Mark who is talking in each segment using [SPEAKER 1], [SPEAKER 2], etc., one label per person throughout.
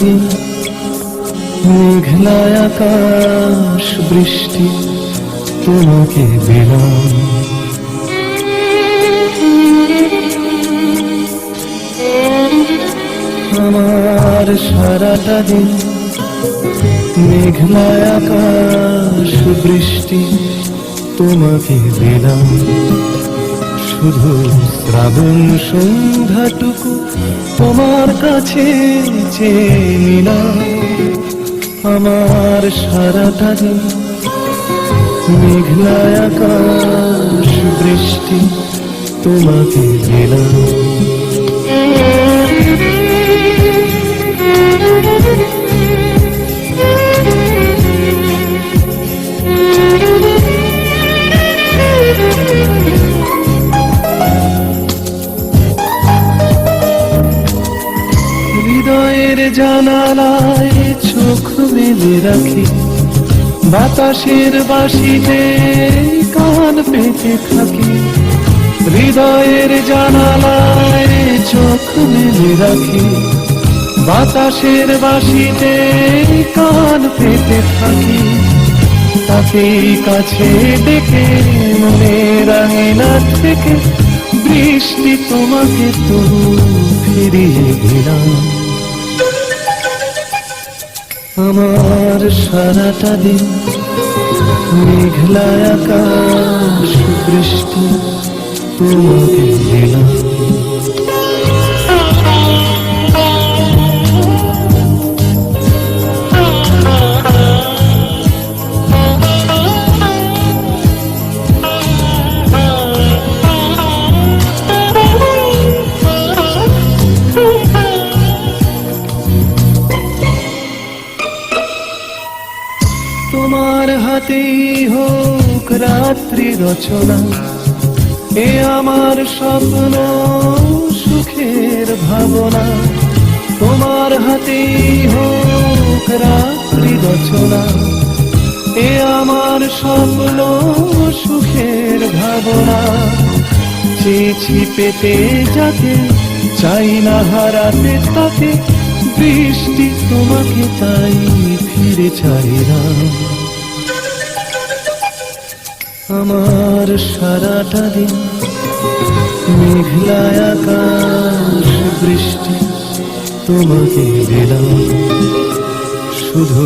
[SPEAKER 1] দিন মেঘলা আকাশ বৃষ্টি তোমাকে দিলাম। আমার সারাটা দিন মেঘলা আকাশ বৃষ্টি তোমাকে দিলাম। শুধু শ্রাবণ সন্ধ্যাটুকু তোমার কাছে চেয়ে নিলাম। আমার সারাটা দিন মেঘলা আকাশ বৃষ্টি তোমাকে দিলাম। হৃদয়ের জানালায় চোখ মেলে রাখি, বাতাসের বাঁশিতে কান পেতে থাকি। হৃদয়ের জানালায় চোখ মেলে রাখি, বাতাসের বাঁশিতে কান পেতে থাকি। তাকেই কাছে ডেকে মনের আঙিনা থেকে বৃষ্টি তোমাকে তো ফিরিয়ে দিলাম। আমার সারাটা দিন মেঘলা আকাশ বৃষ্টি তোমাকে দিলাম। তোমার হাতেই হোক রাত্রি রচনা, এ আমার স্বপ্ন সুখের ভাবনা। তোমার হাতেই হোক রাত্রি রচনা, এ আমার স্বপ্ন সুখের ভাবনা। চেয়েছি পেতে যাকে, চাই না হারাতে তাকে, বৃষ্টি তোমাকে তাই ফিরে চাইলাম। আমার সারাটা দিন মেঘলা আকাশ বৃষ্টি তোমাকে দিলাম। শুধু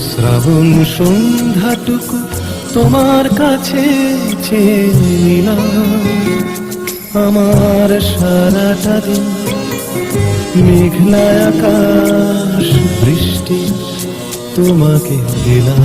[SPEAKER 1] শ্রাবণ সন্ধ্যাটুকু তোমার কাছে চেয়ে নিলাম। আমার সারাটা দিন মেঘলা আকাশ বৃষ্টি তোমাকে দিলাম।